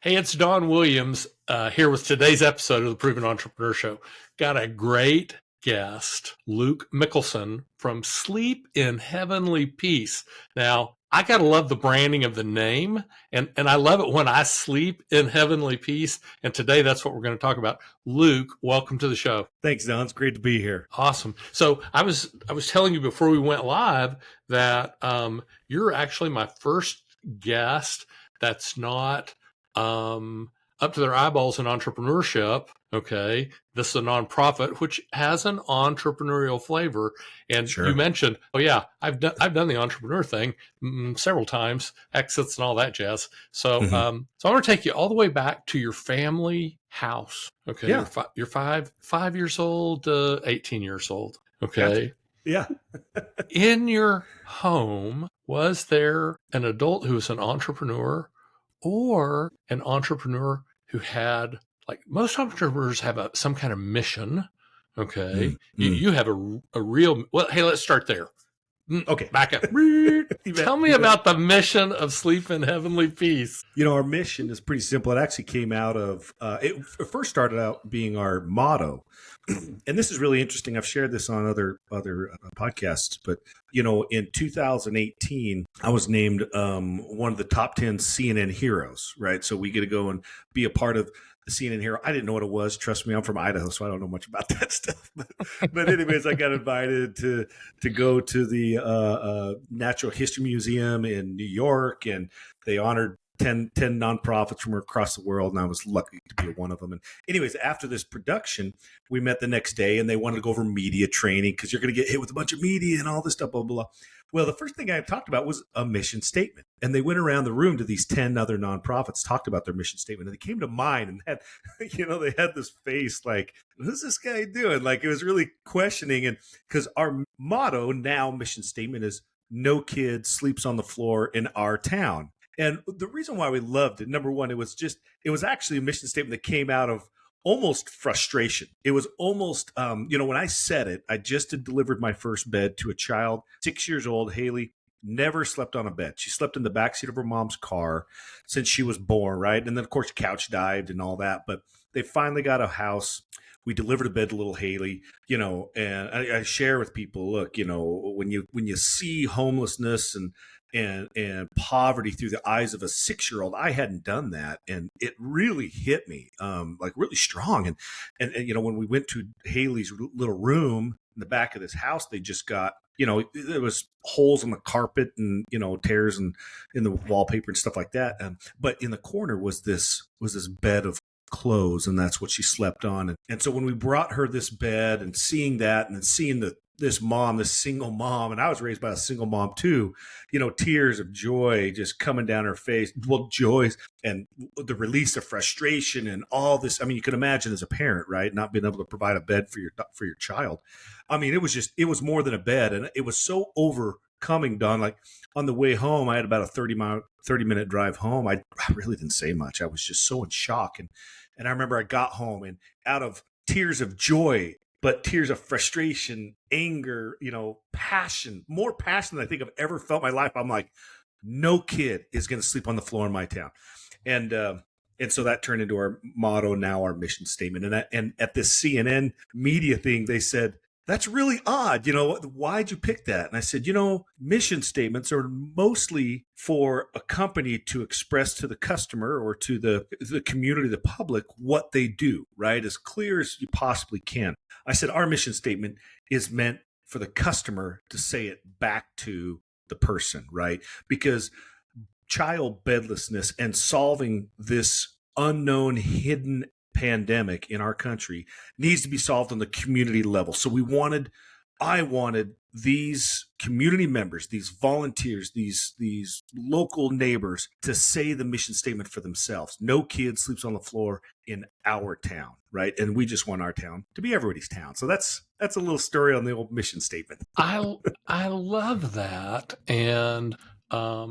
Hey, it's Don Williams here with today's episode of the Proven Entrepreneur Show. Got a great guest, Luke Mickelson from Sleep in Heavenly Peace. Now, I got to love the branding of the name, and I love it when I sleep in heavenly peace. And today, that's what we're going to talk about. Luke, welcome to the show. Thanks, Don. It's great to be here. Awesome. So I was telling you before we went live that you're actually my first guest that's not up to their eyeballs in entrepreneurship. Okay. This is a nonprofit, which has an entrepreneurial flavor. And Sure. You mentioned, oh yeah, I've done the entrepreneur thing several times, exits and all that jazz. So, so I want to take you all the way back to your family house. Okay. Yeah. You're 5 years old, 18 years old. Okay. Yeah. In your home, was there an adult who was an entrepreneur, or an entrepreneur who had, like most entrepreneurs have some kind of mission? Okay. You have a real, well, hey, let's start there. Okay. Back up. Tell me about the mission of Sleep in Heavenly Peace. You know, our mission is pretty simple. It actually came out of, it first started out being our motto. And this is really interesting. I've shared this on other podcasts, but you know, in 2018, I was named one of the top 10 CNN heroes, right? So we get to go and be a part of the CNN hero. I didn't know what it was. Trust me, I'm from Idaho, so I don't know much about that stuff. But anyways, I got invited to go to the Natural History Museum in New York, and they honored 10 nonprofits from across the world, and I was lucky to be one of them. And anyways, after this production, we met the next day, and they wanted to go over media training because you're going to get hit with a bunch of media and all this stuff, blah, blah, blah. Well, the first thing I talked about was a mission statement. And they went around the room to these 10 other nonprofits, talked about their mission statement, and they came to mine and had, you know, they had this face like, what's this guy doing? Like, it was really questioning. And because our motto now, mission statement, is no kid sleeps on the floor in our town. And the reason why we loved it, number one, it was actually a mission statement that came out of almost frustration. It was almost, you know, when I said it, I just had delivered my first bed to a child, 6 years old, Haley, never slept on a bed. She slept in the backseat of her mom's car since she was born, right? And then, of course, couch dived and all that. But they finally got a house. We delivered a bed to little Haley, you know, and I share with people, look, you know, when you see homelessness and poverty through the eyes of a 6-year-old, I hadn't done that. And it really hit me, like really strong. And, you know, when we went to Haley's little room in the back of this house, they just got, you know, there was holes in the carpet and, you know, tears in the wallpaper and stuff like that. But in the corner was this bed of clothes, and that's what she slept on. And so when we brought her this bed and seeing that, and then seeing this single mom, and I was raised by a single mom too, you know, tears of joy just coming down her face, well, joys and the release of frustration and all this. I mean, you can imagine as a parent, right, not being able to provide a bed for your child. I mean, it was more than a bed, and it was so overcoming, Don. Like on the way home, I had about a 30-minute drive home. I really didn't say much. I was just so in shock. And I remember I got home, and out of tears of joy, but tears of frustration, anger, you know, passion, more passion than I think I've ever felt in my life. I'm like, no kid is going to sleep on the floor in my town. And so that turned into our motto, now our mission statement. And at this CNN media thing, they said, that's really odd. You know, why'd you pick that? And I said, you know, mission statements are mostly for a company to express to the customer or to the community, the public, what they do, right? As clear as you possibly can. I said, our mission statement is meant for the customer to say it back to the person, right? Because child bedlessness and solving this unknown, hidden pandemic in our country needs to be solved on the community level. So I wanted these community members, these volunteers, these local neighbors to say the mission statement for themselves. No kid sleeps on the floor in our town, right? And we just want our town to be everybody's town. So that's a little story on the old mission statement. I love that. And I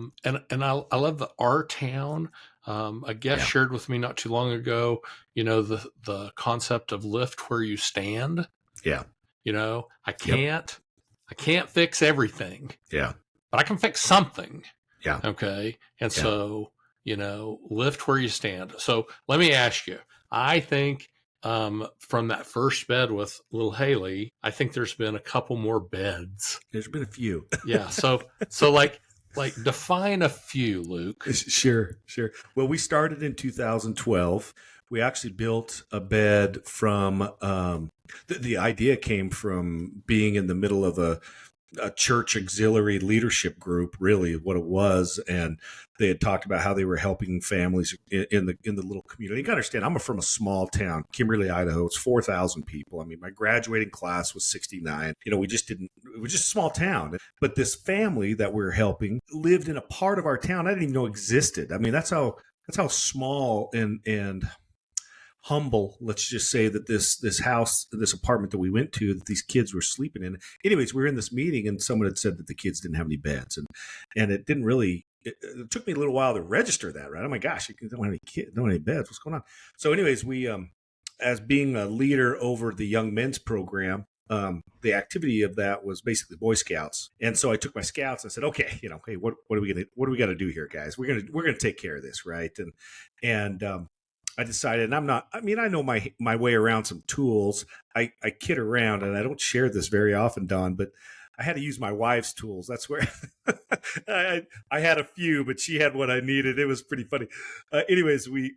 love the our town. A guest shared with me not too long ago, you know, the concept of lift where you stand. Yeah. You know, I can't fix everything. Yeah. But I can fix something. Yeah. Okay. And so lift where you stand. So let me ask you, I think from that first bed with little Haley, I think there's been a couple more beds. There's been a few. Yeah. So like define a few, Luke. Sure. Well, we started in 2012. We actually built a bed from, the idea came from being in the middle of a church auxiliary leadership group, really what it was. And they had talked about how they were helping families in the little community. You got to understand, I'm from a small town, Kimberly, Idaho. It's 4,000 people. I mean, my graduating class was 69. It was just a small town. But this family that we were helping lived in a part of our town I didn't even know existed. I mean, that's how small and humble, let's just say, that this house, this apartment that we went to, that these kids were sleeping in. Anyways, we were in this meeting and someone had said that the kids didn't have any beds, and it didn't really. It took me a little while to register that. Right? Oh my gosh, you don't have any kids, don't have any beds. What's going on? So, anyways, we, as being a leader over the young men's program, the activity of that was basically Boy Scouts, and so I took my scouts and I said, okay, hey, what are we got to do here, guys? We're gonna take care of this, right? And I decided, and I know my way around some tools. I kid around, and I don't share this very often, Don, but I had to use my wife's tools. That's where I had a few, but she had what I needed. It was pretty funny. Anyways, we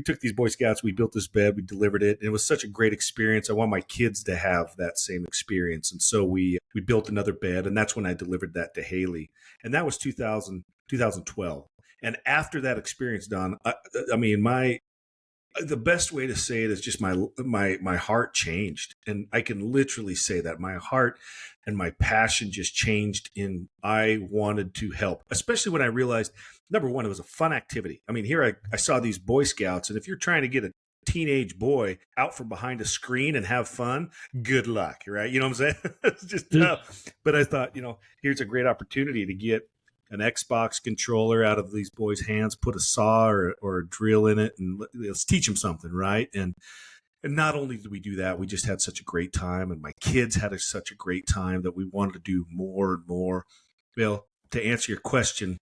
took these Boy Scouts, we built this bed, we delivered it, and it was such a great experience. I want my kids to have that same experience. And so we built another bed, and that's when I delivered that to Haley. And that was 2012. And after that experience, Don, I mean, the best way to say it is just my heart changed. And I can literally say that my heart and my passion just changed I wanted to help, especially when I realized, number one, it was a fun activity. I mean, here I saw these Boy Scouts, and if you're trying to get a teenage boy out from behind a screen and have fun, good luck, right? You know what I'm saying? It's just tough. But I thought, here's a great opportunity to get an Xbox controller out of these boys' hands, put a saw or a drill in it, and let's teach them something, right? And not only did we do that, we just had such a great time, and my kids had such a great time that we wanted to do more and more. Well, to answer your question,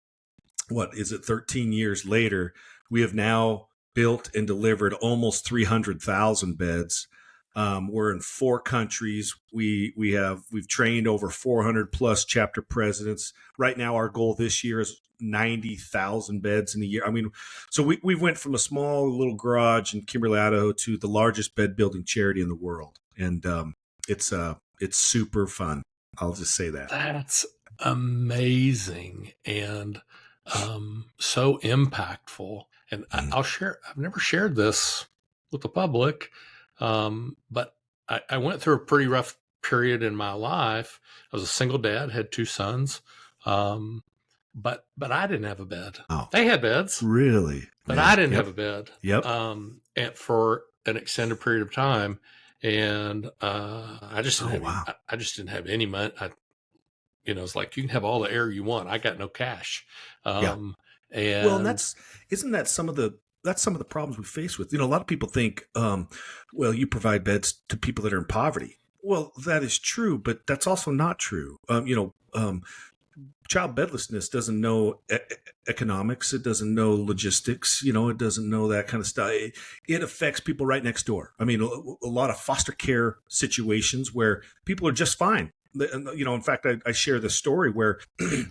what is it, 13 years later, we have now built and delivered almost 300,000 beds. We're in 4 countries. We've trained over 400 plus chapter presidents. Right now, our goal this year is 90,000 beds in a year. I mean, so we went from a small little garage in Kimberly, Idaho, to the largest bed building charity in the world, and it's super fun. I'll just say that. That's amazing and so impactful. And I'll share. I've never shared this with the public. But I went through a pretty rough period in my life. I was a single dad, had 2 sons. But I didn't have a bed. Oh, they had beds. Really? But I didn't have a bed. Yep. And for an extended period of time. And I just didn't have any money. It's like, you can have all the air you want. I got no cash. And isn't that some of the problems we face with, a lot of people think, well, you provide beds to people that are in poverty. Well, that is true, but that's also not true. Child bedlessness doesn't know economics. It doesn't know logistics. It doesn't know that kind of stuff. It affects people right next door. I mean, a lot of foster care situations where people are just fine. In fact, I share this story where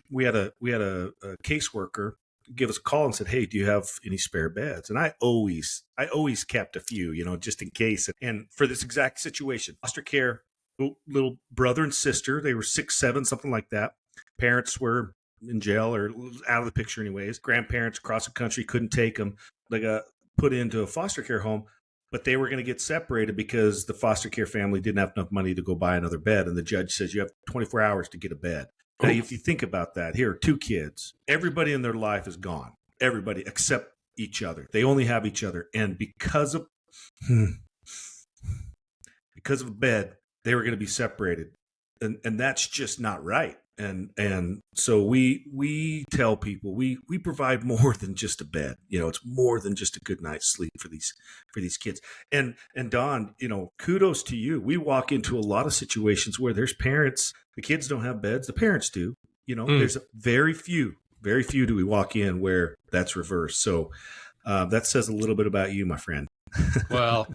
we had a caseworker give us a call and said, hey, do you have any spare beds? And I always kept a few, just in case. And for this exact situation, foster care, little brother and sister, they were 6, 7, something like that. Parents were in jail or out of the picture anyways. Grandparents across the country couldn't take them. They got put into a foster care home, but they were going to get separated because the foster care family didn't have enough money to go buy another bed. And the judge says you have 24 hours to get a bed. Now, if you think about that, here are 2 kids. Everybody in their life is gone. Everybody except each other. They only have each other. And because of a bed, they were going to be separated. And that's just not right. And so we tell people we provide more than just a bed. It's more than just a good night's sleep for these kids. And Don, kudos to you. We walk into a lot of situations where there's parents, the kids don't have beds, the parents do. There's very few Very few do we walk in where that's reversed. So that says a little bit about you, my friend. Well,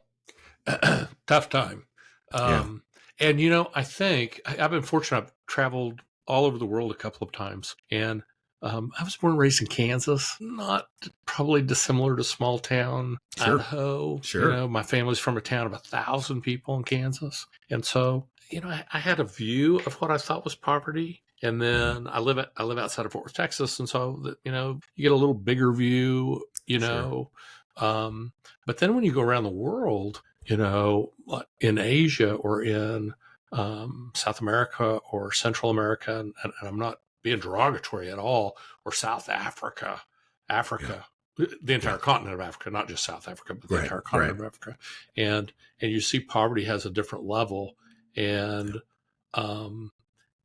tough time. Yeah, Um, and I think I've been fortunate. I've traveled all over the world a couple of times, and I was born and raised in Kansas, not probably dissimilar to small town sure, Idaho. sure. My family's from a town of 1,000 people in Kansas, and so I had a view of what I thought was poverty. And Mhm. then I live outside of Fort Worth, Texas, and so you get a little bigger view. Sure. But then when you go around the world, like in Asia or in South America or Central America, and I'm not being derogatory at all, or South Africa, Yeah, Africa, the yeah. entire continent of Africa, not just South Africa, but the Right, entire right. continent of Africa, and you see poverty has a different level, Yeah. and um,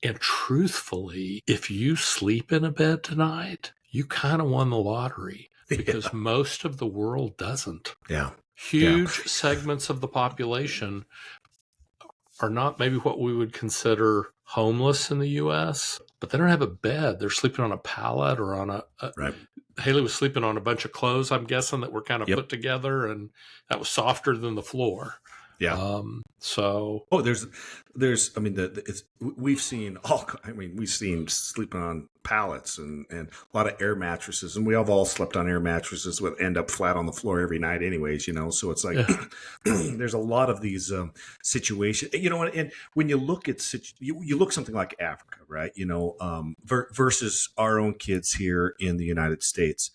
and truthfully, if you sleep in a bed tonight, you kind of won the lottery because Yeah, most of the world doesn't. yeah, yeah. Huge segments of the population are not maybe what we would consider homeless in the US, but they don't have a bed. They're sleeping on a pallet or on a Right. Haley was sleeping on a bunch of clothes, I'm guessing, that were kind of Yep. put together, and that was softer than the floor. Yeah. So, Oh, I mean, we've seen we've seen sleeping on pallets and a lot of air mattresses, and we have all slept on air mattresses that end up flat on the floor every night, anyways. So it's like yeah. there's a lot of these situations, and when you look at you look something like Africa, right? Versus our own kids here in the United States,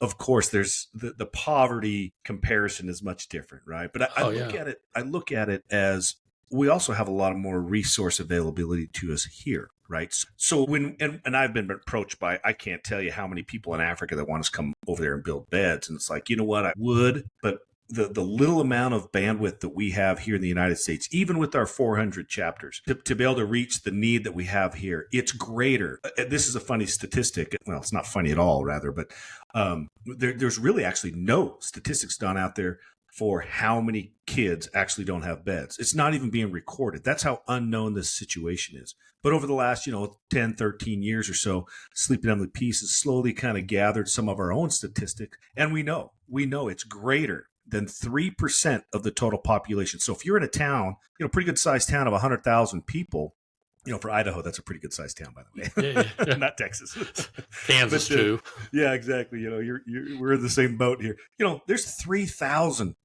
of course there's the poverty comparison is much different, right? But I Oh, look yeah. at it as we also have a lot of more resource availability to us here, right? So and I've been approached by, I can't tell you how many people in Africa that want us to come over there and build beds, and it's like, you know what, I would, but the little amount of bandwidth that we have here in the United States, even with our 400 chapters, to be able to reach the need that we have here, it's greater. This is a funny statistic. Well, it's not funny at all, rather, but there's really actually no statistics done out there for how many kids actually don't have beds. It's not even being recorded. That's how unknown this situation is. But over the last, 10, 13 years or so, Sleeping Emily Peace has slowly kind of gathered some of our own statistics. And we know it's greater than 3% of the total population. So if you're in a town, pretty good sized town of 100,000 people, for Idaho, that's a pretty good sized town, by the Yeah, way. yeah. Not Texas. Kansas, But too. yeah, exactly. We're in the same boat here. There's 3,000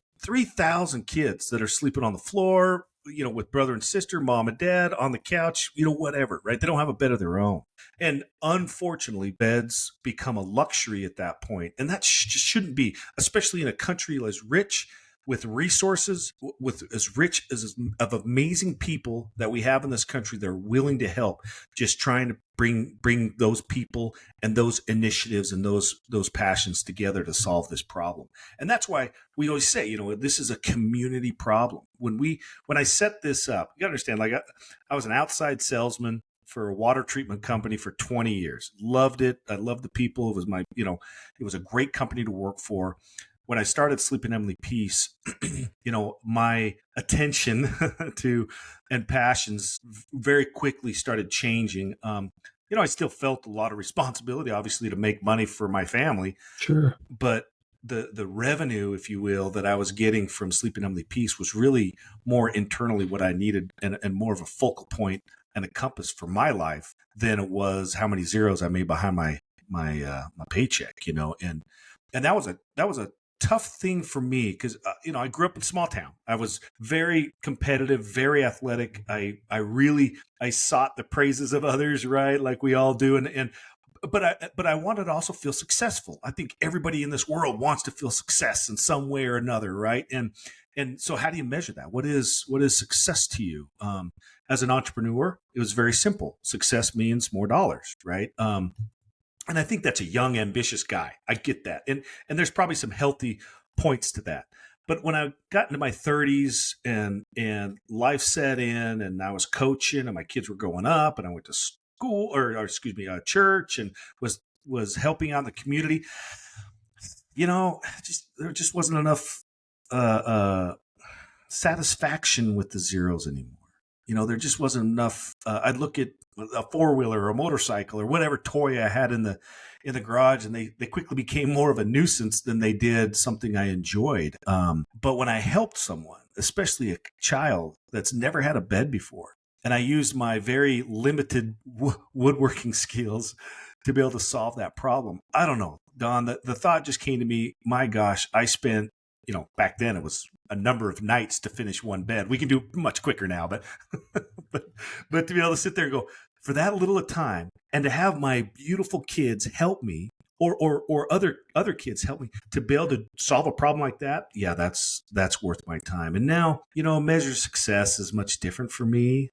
kids that are sleeping on the floor, with brother and sister, mom and dad on the couch, whatever, right? They don't have a bed of their own. And unfortunately, beds become a luxury at that point. And that just shouldn't be, especially in a country as rich with resources, with as rich as of amazing people that we have in this country. They're willing to help, just trying to bring those people and those initiatives and those passions together to solve this problem. And that's why we always say, this is a community problem. When I set this up, you gotta understand, like I was an outside salesman for a water treatment company for 20 years. Loved it. I loved the people. It was it was a great company to work for. When I started Sleeping Emily Peace, my attention to and passions very quickly started changing. I still felt a lot of responsibility, obviously, to make money for my family, Sure. but the revenue, if you will, that I was getting from Sleeping Emily Peace was really more internally what I needed, and more of a focal point and a compass for my life than it was how many zeros I made behind my paycheck, and that was a tough thing for me because I grew up in a small town. I was very competitive, very athletic. I sought the praises of others, right, like we all do, and but I wanted to also feel successful. I think everybody in this world wants to feel success in some way or another, right? And so how do you measure that? What is success to you? As an entrepreneur, it was very simple. Success means more dollars, right? And I think that's a young, ambitious guy. I get that. And there's probably some healthy points to that. But when I got into my 30s and life set in, and I was coaching, and my kids were growing up, and I went to school, or excuse me, church, and was helping out in the community, there just wasn't enough satisfaction with the zeros anymore. There just wasn't enough. I'd look at a four-wheeler or a motorcycle or whatever toy I had in the garage, and they quickly became more of a nuisance than they did something I enjoyed. But when I helped someone, especially a child that's never had a bed before, and I used my very limited woodworking skills to be able to solve that problem, I don't know, Don, the thought just came to me, my gosh, I spent, back then it was a number of nights to finish one bed. We can do much quicker now, but but to be able to sit there and go, for that little a time, and to have my beautiful kids help me, or other kids help me to be able to solve a problem like that, yeah, that's worth my time. And now, measure of success is much different for me.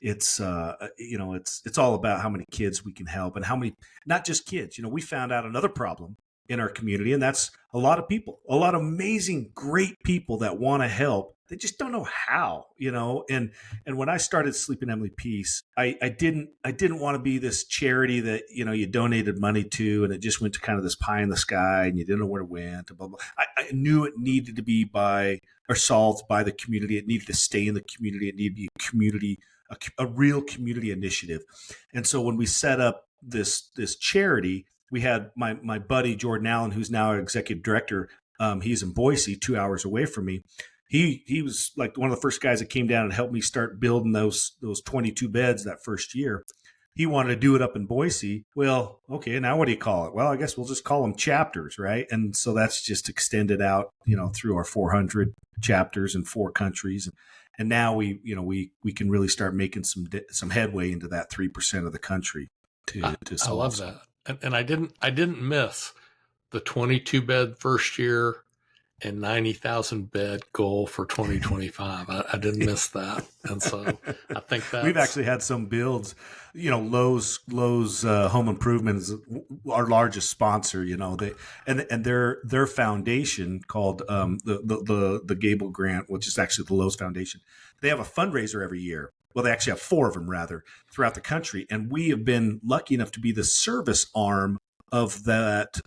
It's it's all about how many kids we can help, and how many, not just kids. We found out another problem in our community, and that's a lot of people, a lot of amazing, great people that want to help. They just don't know how, and when I started Sleep in Heavenly Peace, I didn't want to be this charity that, you donated money to, and it just went to kind of this pie in the sky and you didn't know where it went, and blah, blah. I knew it needed to be solved by the community. It needed to stay in the community. It needed to be a community, a real community initiative. And so when we set up this charity, we had my buddy Jordan Allen, who's now our executive director. He's in Boise, 2 hours away from me. He was like one of the first guys that came down and helped me start building those 22 beds that first year. He wanted to do it up in Boise. Well, okay, now what do you call it? Well, I guess we'll just call them chapters, right? And so that's just extended out, through our 400 chapters in 4 countries. And now we can really start making some headway into that 3% of the country to solve. I love that. And I didn't miss the 22 bed first year and 90,000 bed goal for 2025. I didn't miss that. And so I think that we've actually had some builds, Lowe's Home Improvement is our largest sponsor, and their foundation called the Gable Grant, which is actually the Lowe's Foundation. They have a fundraiser every year. Well, they actually have 4 of them rather throughout the country. And we have been lucky enough to be the service arm of that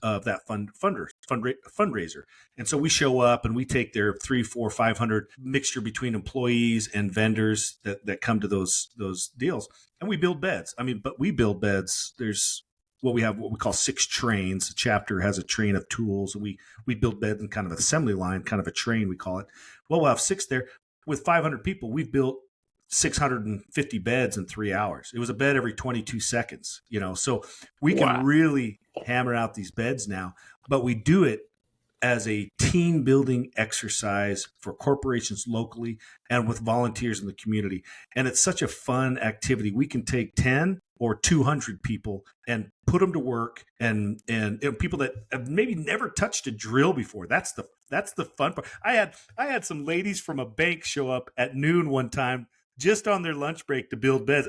fundraiser. And so we show up and we take their 300, 400, 500 mixture between employees and vendors that come to those deals. And we build beds. But we build beds. There's what we call 6 trains. A chapter has a train of tools. And we build beds in kind of an assembly line, kind of a train, we call it. Well, we'll have 6 there. With 500 people, we've built 650 beds in 3 hours. It was a bed every 22 seconds, so we can really hammer out these beds now, but we do it as a team building exercise for corporations locally and with volunteers in the community. And it's such a fun activity. We can take 10 or 200 people and put them to work, and people that have maybe never touched a drill before. That's the fun part. I had some ladies from a bank show up at noon one time, just on their lunch break, to build beds.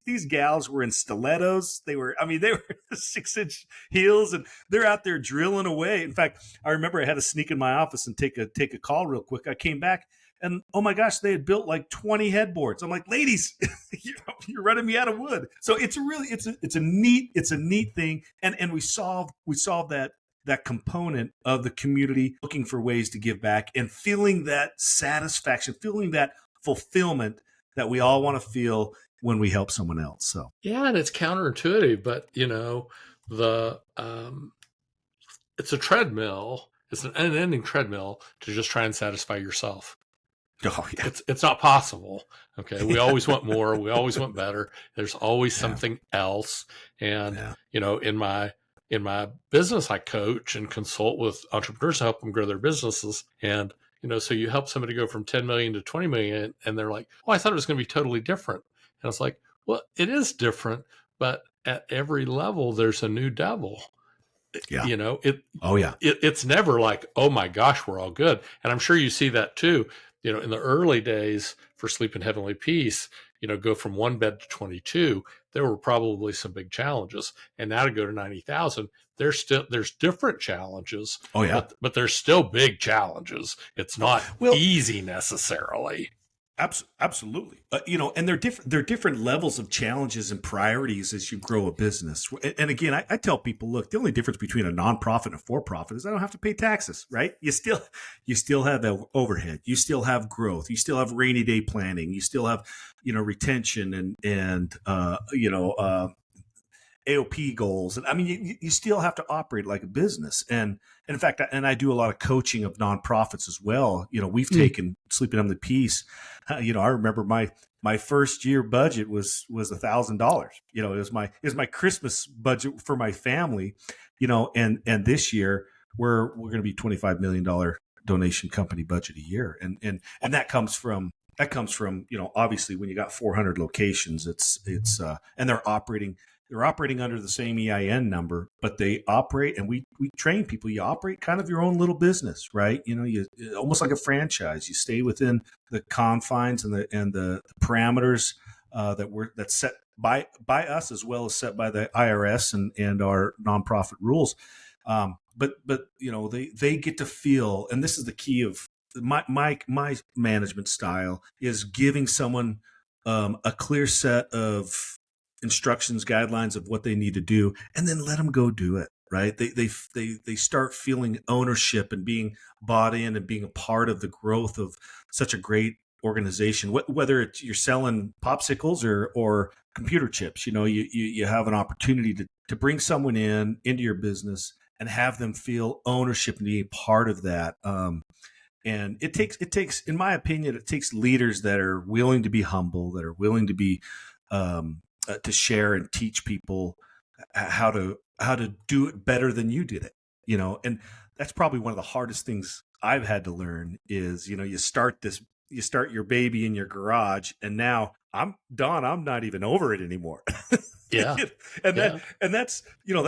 These gals were in stilettos. They were 6-inch heels, and they're out there drilling away. In fact, I remember I had to sneak in my office and take a call real quick. I came back, and oh my gosh, they had built like 20 headboards. I'm like, ladies, you're running me out of wood. So it's a neat thing, and we solved that component of the community looking for ways to give back and feeling that satisfaction, feeling that fulfillment that we all want to feel when we help someone else. So yeah, and it's counterintuitive, but it's a treadmill. It's an unending treadmill to just try and satisfy yourself. Oh, yeah. It's not possible. Okay, we always want more. We always want better. There's always something else. And in my business, I coach and consult with entrepreneurs to help them grow their businesses. And so you help somebody go from 10 million to 20 million, and they're like, "Oh, I thought it was going to be totally different." And it's like, well, it is different, but at every level, there's a new devil. Yeah. It's never like, oh my gosh, we're all good. And I'm sure you see that too. In the early days for Sleep in Heavenly Peace, go from 1 bed to 22, there were probably some big challenges. And now to go to 90,000, there's different challenges. Oh yeah. But there's still big challenges. It's not easy necessarily. Absolutely. And there are different levels of challenges and priorities as you grow a business. And again, I tell people, look, the only difference between a nonprofit and a for-profit is I don't have to pay taxes, right? You still have overhead. You still have growth. You still have rainy day planning. You still have, retention and AOP goals. And I mean, you still have to operate like a business. And in fact, I do a lot of coaching of nonprofits as well. We've taken Sleeping on the Peace. I remember my first year budget was $1,000. It was my Christmas budget for my family. And this year we're going to be $25 million donation company budget a year, and that comes from. Obviously when you got 400 locations, it's and they're operating under the same EIN number, but they operate, and we train people. You operate kind of your own little business, right? You almost like a franchise. You stay within the confines and the parameters that's set by us, as well as set by the IRS and our nonprofit rules. But they get to feel, and this is the key of my management style, is giving someone a clear set of instructions, guidelines of what they need to do, and then let them go do it. Right? They start feeling ownership and being bought in and being a part of the growth of such a great organization. Whether it's you're selling popsicles or computer chips, you have an opportunity to bring someone into your business and have them feel ownership and be a part of that. And it takes, in my opinion, it takes leaders that are willing to be humble, that are willing to be to share and teach people how to do it better than you did it. And that's probably one of the hardest things I've had to learn is, you start your baby in your garage, and now I'm not even over it anymore. Yeah. And that's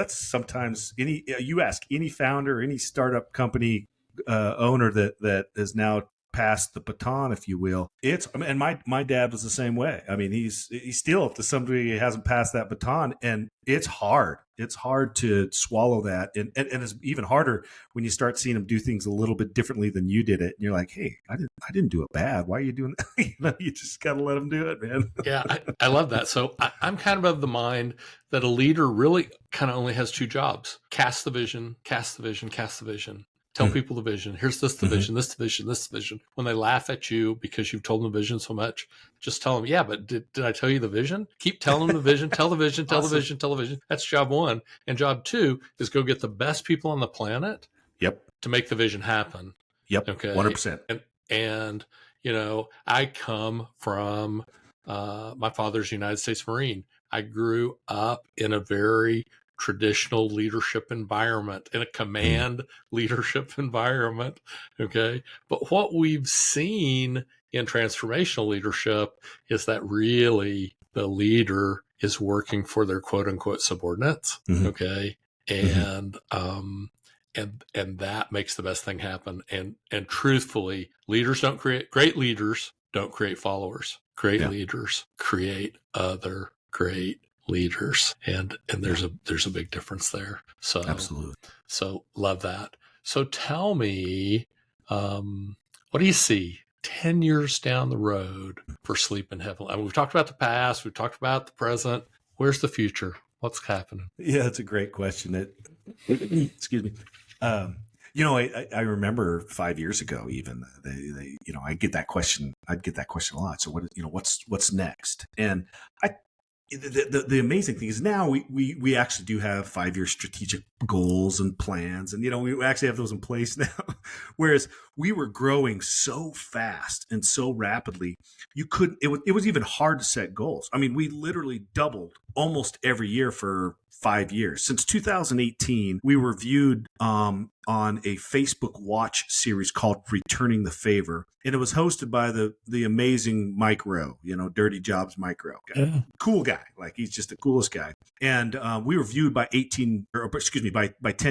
sometimes you ask any founder, any startup company owner that is now passed the baton, if you will. And my dad was the same way. I mean, he's still, to some degree, he hasn't passed that baton, and it's hard. It's hard to swallow that, and it's even harder when you start seeing him do things a little bit differently than you did it. And you're like, hey, I didn't do it bad. Why are you doing that? You just got to let him do it, man. Yeah, I love that. So I'm kind of the mind that a leader really kind of only has two jobs: cast the vision, cast the vision, cast the vision. Tell people the vision. Here's this division, this division, this division. When they laugh at you because you've told them the vision so much, just tell them, yeah, but did I tell you the vision? Keep telling them the vision. Tell the vision, tell the vision, tell the vision. That's job one. And job two is go get the best people on the planet to make the vision happen. Yep. Okay. 100%. And I come from my father's United States Marine. I grew up in a very traditional leadership environment, in a command leadership environment. Okay. But what we've seen in transformational leadership is that really the leader is working for their quote unquote subordinates. Okay. And, and that makes the best thing happen. And truthfully, great leaders don't create followers. Great leaders create other great leaders, and there's a big difference there. So absolutely. So love that. So tell me, what do you see 10 years down the road for Sleep in Heaven? I mean, we've talked about the past, we've talked about the present. Where's the future? What's happening? Yeah, that's a great question. Excuse me. I remember 5 years ago, even they I get that question. I'd get that question a lot. So what's next? And the amazing thing is now we actually do have 5-year strategic goals and plans, and we actually have those in place now. Whereas we were growing so fast and so rapidly, it was even hard to set goals. I mean, we literally doubled almost every year for 5 years. Since 2018, we were viewed on a Facebook Watch series called Returning the Favor. And it was hosted by the amazing Mike Rowe, Dirty Jobs Mike Rowe. Cool guy. Like, he's just the coolest guy. And we were viewed by 10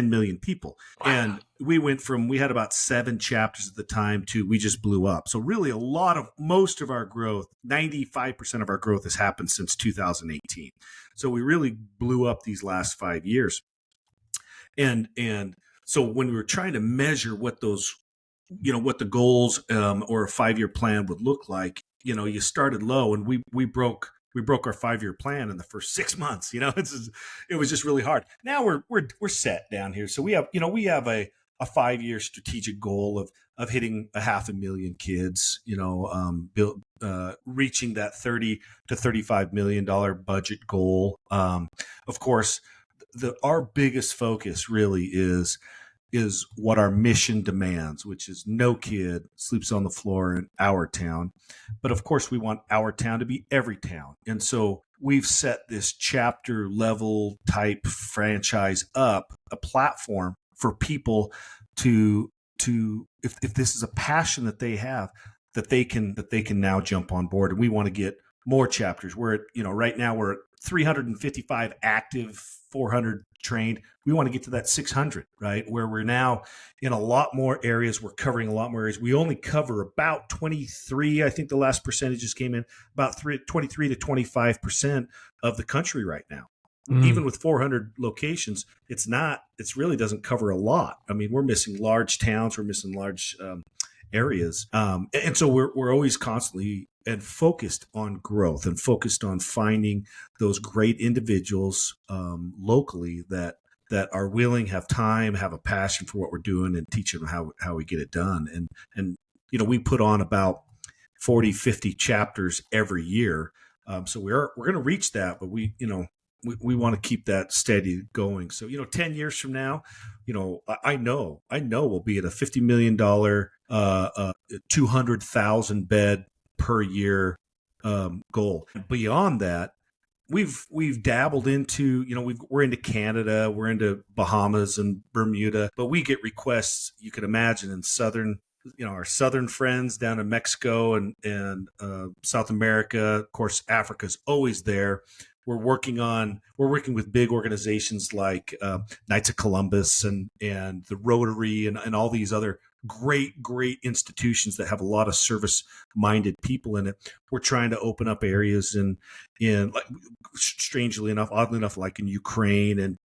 million people. Wow. And we had about 7 chapters at the time to we just blew up. So really most of our growth, 95% of our growth has happened since 2018. So we really blew up these last 5 years. And so when we were trying to measure what those what the goals or a 5-year plan would look like. You started low, and we broke our 5-year plan in the first 6 months. It was just really hard. Now we're set down here. So we have a 5-year strategic goal of hitting 500,000 kids. Reaching that $30 to $35 million budget goal. Of course, our biggest focus really is what our mission demands, which is no kid sleeps on the floor in our town. But of course, we want our town to be every town. And so we've set this chapter level type franchise up, a platform for people to if this is a passion that they have, that they can now jump on board. And we want to get more chapters. We're at, right now we're at 355 active, 400 trained. We want to get to that 600, right? Where we're now in a lot more areas. We're covering a lot more areas. We only cover about 23. I think the last percentages came in about 23 to 25% of the country right now. Even with 400 locations, it really doesn't cover a lot. I mean, we're missing large towns. We're missing large areas. And so we're always constantly and focused on growth and focused on finding those great individuals locally that are willing, have time, have a passion for what we're doing, and teach them how we get it done. And we put on about 40, 50 chapters every year. So we're going to reach that, but we want to keep that steady going. So, 10 years from now, I know we'll be at a $50 million, 200,000 bed per year goal. Beyond that, we've dabbled into, we're into Canada, we're into Bahamas and Bermuda, but we get requests, you can imagine, in our southern friends down in Mexico and South America. Of course, Africa's always there. We're working with big organizations like Knights of Columbus and the Rotary and all these other great institutions that have a lot of service-minded people in it. We're trying to open up areas in like, strangely enough, oddly enough, like in Ukraine and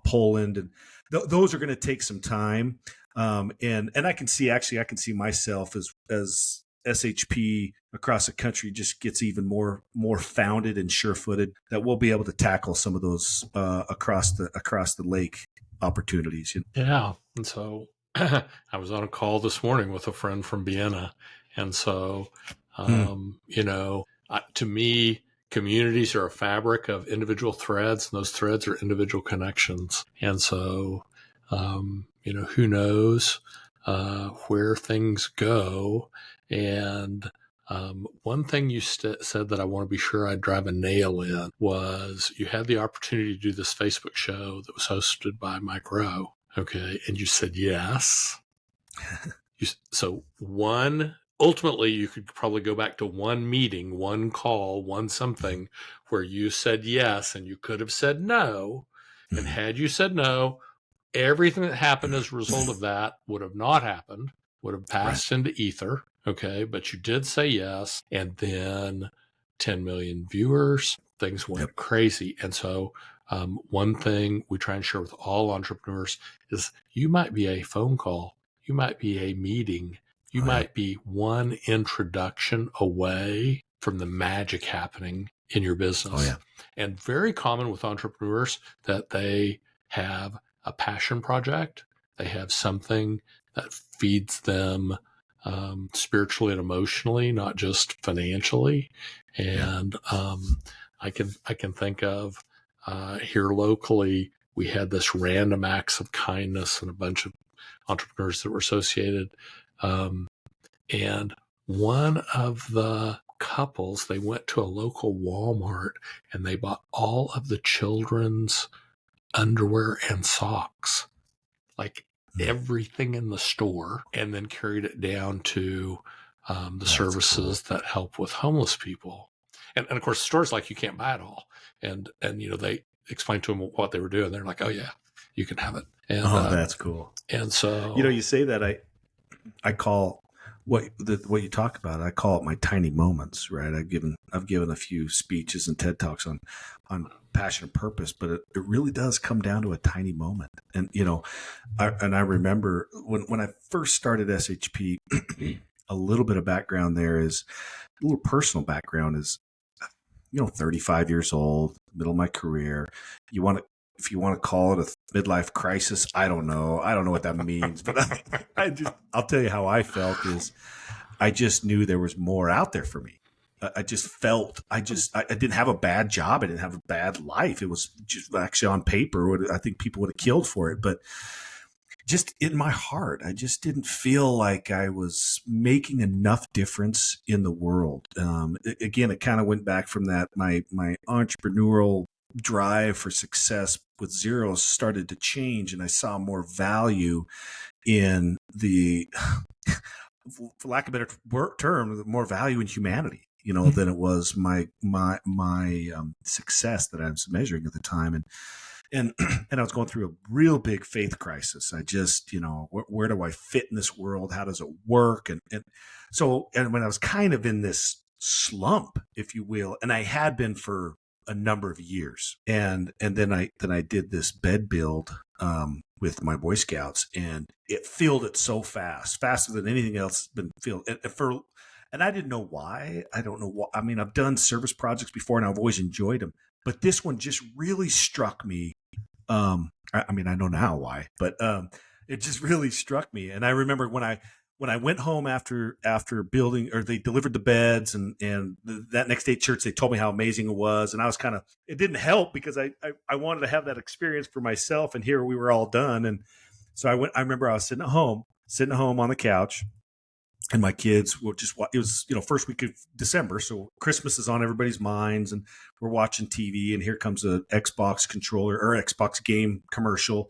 Poland, and those are going to take some time. And I can see myself as SHP across the country just gets even more founded and sure-footed, that we'll be able to tackle some of those across the lake opportunities. Yeah. And so I was on a call this morning with a friend from Vienna. And so, to me, communities are a fabric of individual threads, and those threads are individual connections. And so, who knows where things go. And one thing you said that I want to be sure I drive a nail in was you had the opportunity to do this Facebook show that was hosted by Mike Rowe. Okay. And you said yes. Ultimately, you could probably go back to one meeting, one call, one something where you said yes, and you could have said no. And had you said no, everything that happened as a result of that would have not happened, would have passed into ether. Okay. But you did say yes. And then 10 million viewers, things went crazy. And so one thing we try and share with all entrepreneurs is you might be a phone call, you might be a meeting, you might be one introduction away from the magic happening in your business. And very common with entrepreneurs that they have a passion project, they have something that feeds them spiritually and emotionally, not just financially. And I can think of here locally, we had this random acts of kindness and a bunch of entrepreneurs that were associated. And one of the couples, they went to a local Walmart and they bought all of the children's underwear and socks, like everything in the store, and then carried it down to the services that help with homeless people. And of course, stores like you can't buy it all. And they explained to them what they were doing. They're like, oh yeah, you can have it. And, that's cool. And so, you say that I call what you talk about, I call it my tiny moments, right? I've given a few speeches and TED Talks on passion and purpose, but it really does come down to a tiny moment. And, I remember when I first started SHP, a little bit of background there is a little personal background is, 35 years old, middle of my career. If you want to call it a midlife crisis, I don't know what that means, but I'll tell you how I felt is I just knew there was more out there for me. I just felt I didn't have a bad job. I didn't have a bad life. It was just actually on paper. I think people would have killed for it, but just in my heart, I just didn't feel like I was making enough difference in the world. Again, it kind of went back from that. My entrepreneurial drive for success with zeros started to change, and I saw more value in the, for lack of a better term, more value in humanity, than it was my success that I was measuring at the time. And I was going through a real big faith crisis. I just, where do I fit in this world? How does it work? And when I was kind of in this slump, if you will, and I had been for a number of years, and then I did this bed build with my Boy Scouts, and it filled it so faster than anything else been filled. And I didn't know why. I don't know why. I mean, I've done service projects before, and I've always enjoyed them, but this one just really struck me. I mean, I know now why, but it just really struck me. And I remember when I went home after building, or they delivered the beds, and that next day at church, they told me how amazing it was. And I was it didn't help because I wanted to have that experience for myself. And here we were all done. And so I remember I was sitting at home on the couch, and my kids were just, it was, first week of December. So Christmas is on everybody's minds, and we're watching TV, and here comes a Xbox controller or Xbox game commercial.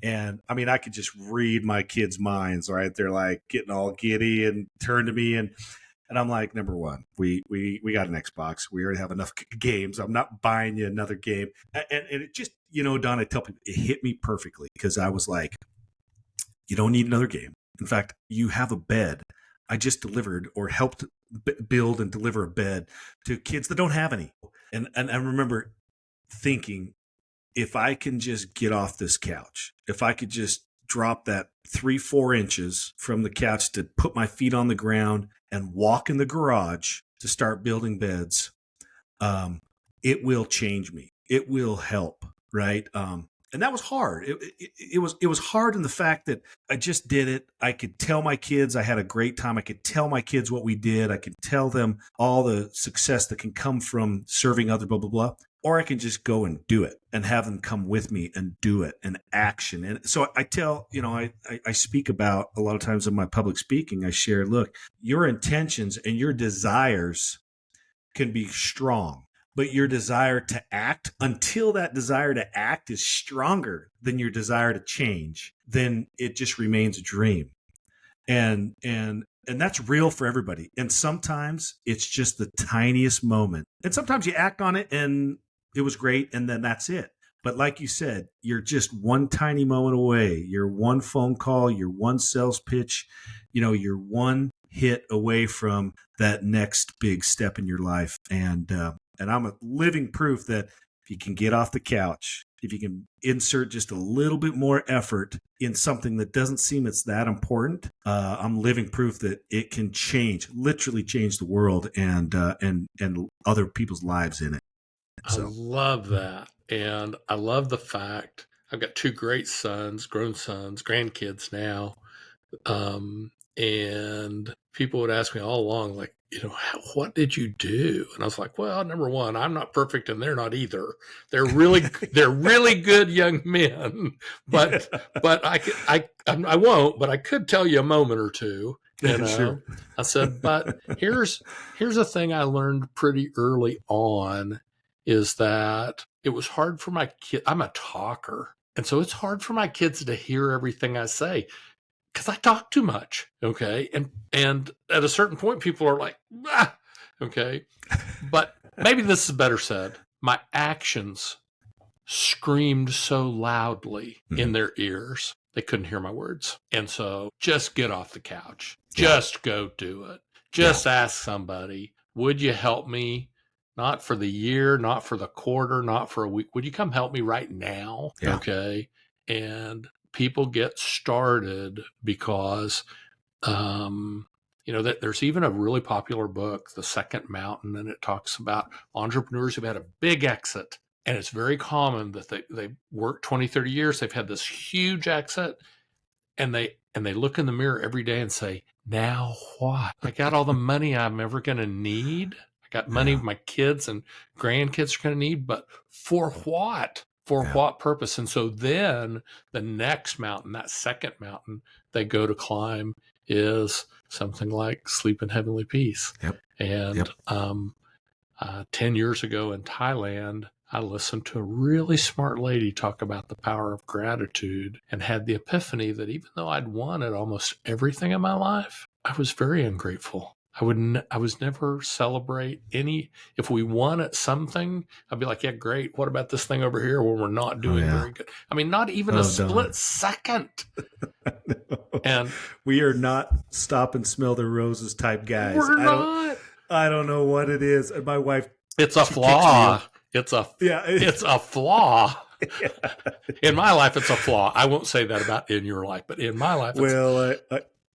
And I mean, I could just read my kids' minds, right? They're like getting all giddy and turn to me. And I'm like, number one, we got an Xbox. We already have enough games. I'm not buying you another game. And it just, Don, I tell people, it hit me perfectly, because I was like, you don't need another game. In fact, you have a bed. I just delivered or helped build and deliver a bed to kids that don't have any. And I remember thinking, if I can just get off this couch, if I could just drop that 3-4 inches from the couch to put my feet on the ground and walk in the garage to start building beds, it will change me. It will help, right? And that was hard. It was hard in the fact that I just did it. I could tell my kids I had a great time. I could tell my kids what we did. I could tell them all the success that can come from serving others, blah, blah, blah. Or I can just go and do it and have them come with me and do it and action. And so I tell, I speak about a lot of times in my public speaking, I share, look, your intentions and your desires can be strong, but your desire to act, until that desire to act is stronger than your desire to change, then it just remains a dream. And that's real for everybody. And sometimes it's just the tiniest moment. And sometimes you act on it and it was great, and then that's it. But like you said, you're just one tiny moment away. You're one phone call, you're one sales pitch, you're one hit away from that next big step in your life. And I'm a living proof that if you can get off the couch, if you can insert just a little bit more effort in something that doesn't seem it's that important, I'm living proof that it can literally change the world and other people's lives in it. So. I love that. And I love the fact I've got 2 great sons, grown sons, grandkids now. And people would ask me all along, like, what did you do? And I was like, well, number one, I'm not perfect, and they're not either. They're really good young men, but I won't, but I could tell you a moment or two. Sure. I said, but here's a thing I learned pretty early on, is that it was hard for my kid. I'm a talker. And so it's hard for my kids to hear everything I say, because I talk too much. Okay. And at a certain point, people are like, okay. But maybe this is better said. My actions screamed so loudly in their ears, they couldn't hear my words. And so just get off the couch. Just go do it. Just ask somebody, would you help me not for the year, not for the quarter, not for a week. Would you come help me right now? Yeah. Okay. And people get started because, that there's even a really popular book, The Second Mountain, and it talks about entrepreneurs who've had a big exit. And it's very common that they work 20, 30 years. They've had this huge exit, and they look in the mirror every day and say, now what? I got all the money I'm ever going to need. I got money my kids and grandkids are going to need, but for what? For what purpose? And so then the next mountain, that second mountain they go to climb, is something like sleep in heavenly peace. And 10 years ago in Thailand, I listened to a really smart lady talk about the power of gratitude and had the epiphany that even though I'd wanted almost everything in my life, I was very ungrateful. I was never celebrate any. If we won at something, I'd be like, yeah, great. What about this thing over here where we're not doing very good? I mean, not even a split second. And we are not stop and smell the roses type guys. We're not. I don't know what it is. And my wife, it's a flaw. It's a flaw. In my life, it's a flaw. I won't say that about in your life, but in my life,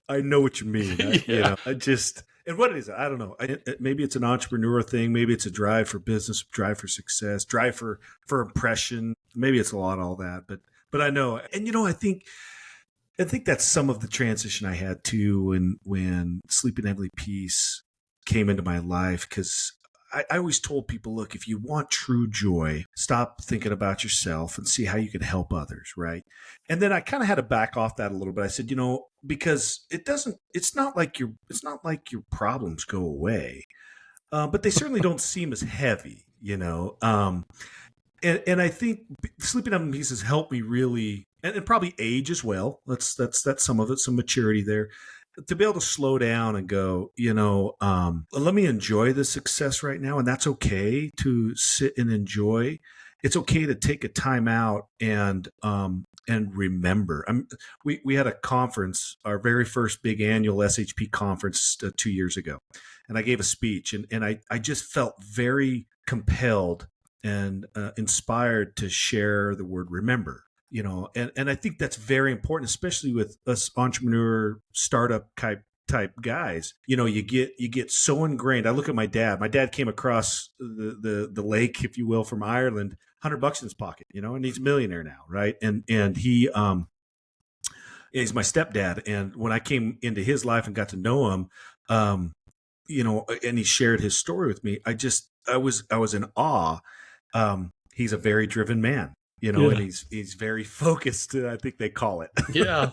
I know what you mean. And what it is, I don't know. Maybe it's an entrepreneur thing. Maybe it's a drive for business, drive for success, drive for impression. Maybe it's a lot of all that. But I know, and I think that's some of the transition I had too when Sleep in Heavenly Peace came into my life, because I always told people, look, if you want true joy, stop thinking about yourself and see how you can help others, right? And then I kind of had to back off that a little bit. I said, because it's not like your problems go away, but they certainly don't seem as heavy, And I think Sleeping in Heavenly Peace has helped me really, and probably age as well. That's some of it, some maturity there, to be able to slow down and go, let me enjoy the success right now. And that's okay to sit and enjoy. It's okay to take a time out and remember. We had a conference, our very first big annual SHP conference 2 years ago. And I gave a speech and I just felt very compelled and inspired to share the word remember. And I think that's very important, especially with us entrepreneur startup type guys. You get so ingrained. I look at my dad. My dad came across the lake, if you will, from Ireland, $100 in his pocket, and he's a millionaire now, right? And he he's my stepdad. And when I came into his life and got to know him, and he shared his story with me, I was in awe. He's a very driven man. And he's very focused, I think they call it. Yeah.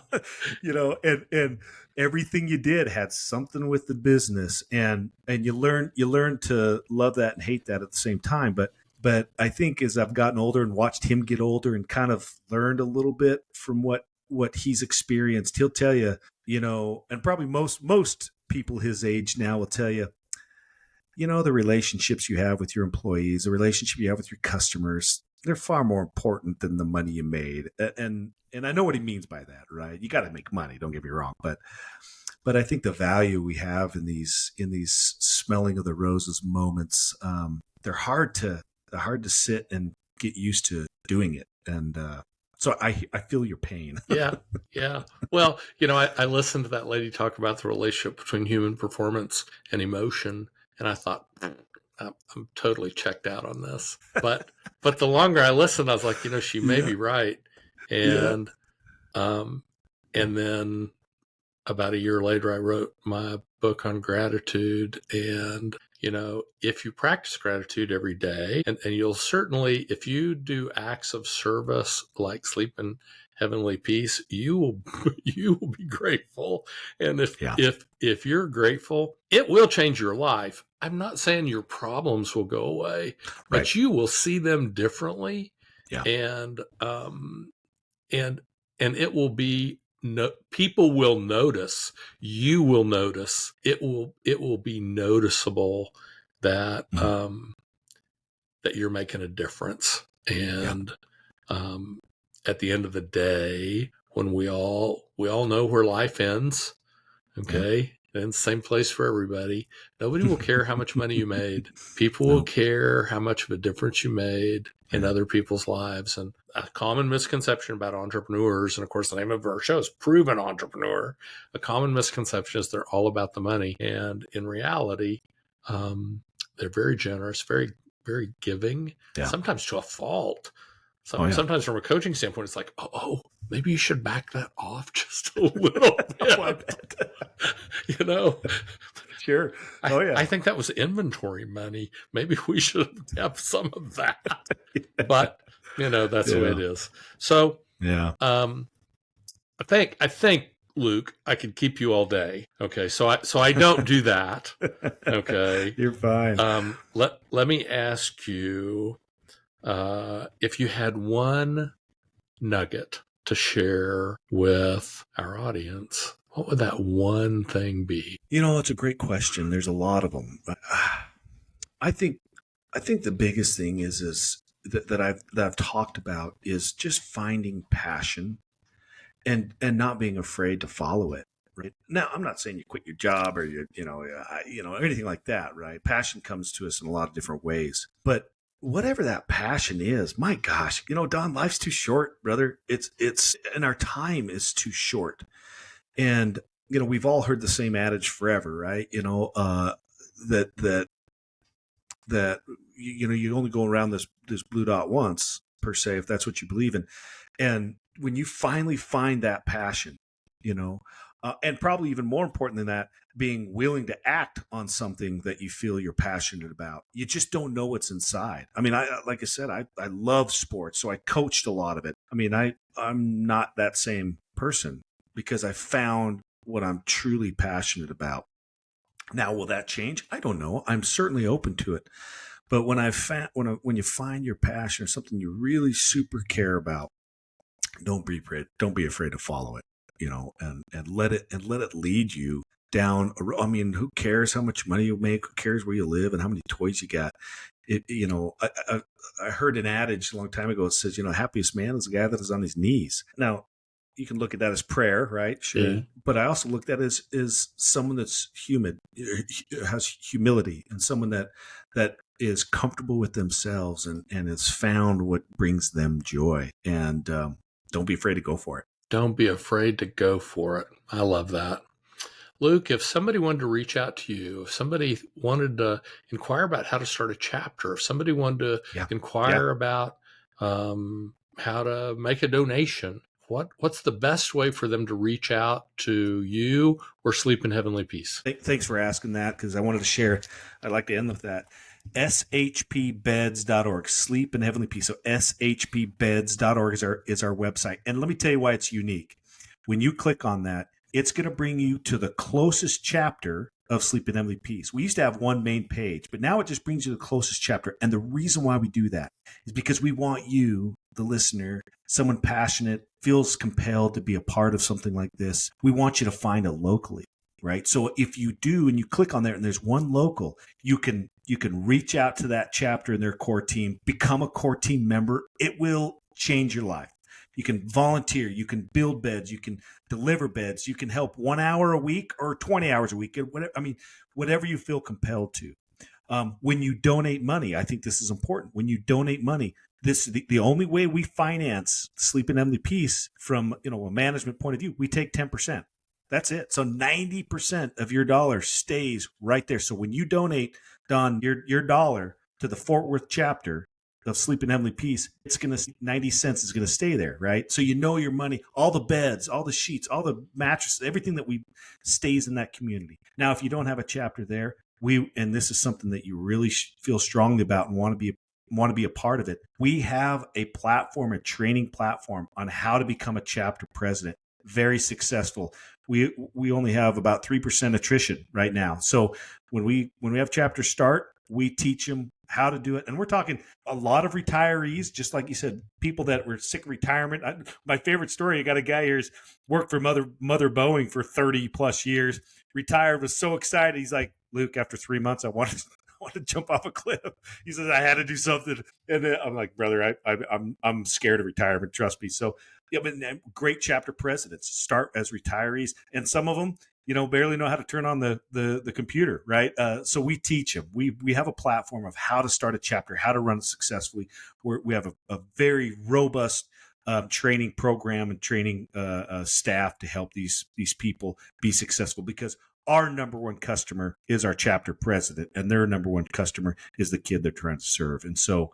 And everything you did had something with the business, and you learn to love that and hate that at the same time. But I think as I've gotten older and watched him get older and kind of learned a little bit from what he's experienced, he'll tell you, and probably most people his age now will tell you, the relationships you have with your employees, the relationship you have with your customers, they're far more important than the money you made. And I know what he means by that, right? You got to make money, don't get me wrong. But I think the value we have in these smelling of the roses moments, they're hard to sit and get used to doing it. And so I feel your pain. Yeah. Well, I listened to that lady talk about the relationship between human performance and emotion, and I thought, I'm totally checked out on this. But the longer I listened, I was like, she may be right. And and then about a year later, I wrote my book on gratitude. And, if you practice gratitude every day, and you'll certainly, if you do acts of service like sleep in heavenly peace, you will be grateful. And if you're grateful, it will change your life. I'm not saying your problems will go away, but you will see them differently. Yeah. And it will be, people will notice, you will notice, it will be noticeable that, that you're making a difference. And, at the end of the day, when we all know where life ends, okay, and same place for everybody. Nobody will care how much money you made. People will care how much of a difference you made in other people's lives. And a common misconception about entrepreneurs, and of course the name of our show is Proven Entrepreneur, a common misconception is they're all about the money. And in reality, they're very generous, very, very giving, sometimes to a fault. Sometimes from a coaching standpoint, it's like, maybe you should back that off just a little bit. You know? Sure. I think that was inventory money. Maybe we should have some of that. But, that's the way it is. So, I think, Luke, I could keep you all day. Okay. So I don't do that. Okay. You're fine. Let me ask you, if you had one nugget to share with our audience, what would that one thing be? It's a great question. There's a lot of them. I think the biggest thing is that I've talked about is just finding passion and not being afraid to follow it. Right now, I'm not saying you quit your job or anything like that. Right, passion comes to us in a lot of different ways, but whatever that passion is, my gosh, Don, life's too short, brother. It's and our time is too short. And, we've all heard the same adage forever, right? That you only go around this blue dot once, per se, if that's what you believe in. And when you finally find that passion, and probably even more important than that, being willing to act on something that you feel you're passionate about. You just don't know what's inside. I mean, like I said, I love sports, so I coached a lot of it. I mean, I'm not that same person because I found what I'm truly passionate about. Now, will that change? I don't know. I'm certainly open to it. But when you find your passion or something you really super care about, don't be afraid to follow it. And let it lead you down. I mean, who cares how much money you make? Who cares where you live and how many toys you got? I heard an adage a long time ago. It says, happiest man is the guy that is on his knees. Now, you can look at that as prayer, right? Sure. Yeah. But I also look at it as someone that's has humility, and someone that is comfortable with themselves and has found what brings them joy. And don't be afraid to go for it. Don't be afraid to go for it. I love that. Luke, if somebody wanted to reach out to you, if somebody wanted to inquire about how to start a chapter, if somebody wanted to inquire about how to make a donation, what's the best way for them to reach out to you or Sleep in Heavenly Peace? Thanks for asking that, because I wanted to share. I'd like to end with that. shpbeds.org, Sleep in Heavenly Peace. So shpbeds.org is our website. And let me tell you why it's unique. When you click on that, it's going to bring you to the closest chapter of Sleep in Heavenly Peace. We used to have one main page, but now it just brings you to the closest chapter. And the reason why we do that is because we want you, the listener, someone passionate, feels compelled to be a part of something like this. We want you to find it locally, right? So if you do, and you click on there and there's one local, you can reach out to that chapter in their core team, become a core team member. It will change your life. You can volunteer, you can build beds, you can deliver beds, you can help 1 hour a week or 20 hours a week. Whatever you feel compelled to. When you donate money, I think this is important. When you donate money, this is the only way we finance Sleep in Heavenly Peace from a management point of view. We take 10%. That's it. So 90% of your dollar stays right there. So when you donate, Don, your dollar to the Fort Worth chapter of Sleep in Heavenly Peace, 90 cents is going to stay there, right? So your money, all the beds, all the sheets, all the mattresses, everything that stays in that community. Now, if you don't have a chapter there, and this is something that you really feel strongly about and want to be a part of it, we have a platform, a training platform on how to become a chapter president. Very successful. We only have about 3% attrition right now. So when we have chapters start, we teach them how to do it. And we're talking a lot of retirees, just like you said, people that were sick of retirement. My favorite story, I got a guy here's worked for Mother Boeing for 30 plus years, retired, was so excited. He's like, Luke, after 3 months, I want want to jump off a cliff. He says, I had to do something. And then I'm like, brother, I'm scared of retirement. Trust me. So, yeah, but great chapter presidents start as retirees. And some of them, barely know how to turn on the computer, right? So we teach them. We have a platform of how to start a chapter, how to run it successfully. We have a very robust training program and training staff to help these people be successful, because our number one customer is our chapter president, and their number one customer is the kid they're trying to serve. And so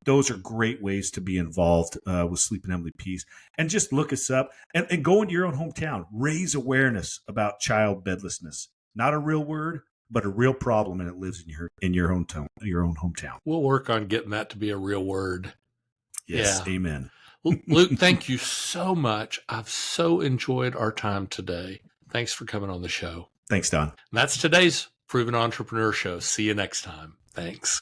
those are great ways to be involved with Sleep in Heavenly Peace. And just look us up and go into your own hometown. Raise awareness about child bedlessness. Not a real word, but a real problem, and it lives in your own hometown. We'll work on getting that to be a real word. Yes, yeah. Amen. Luke, thank you so much. I've so enjoyed our time today. Thanks for coming on the show. Thanks, Don. And that's today's Proven Entrepreneur Show. See you next time. Thanks.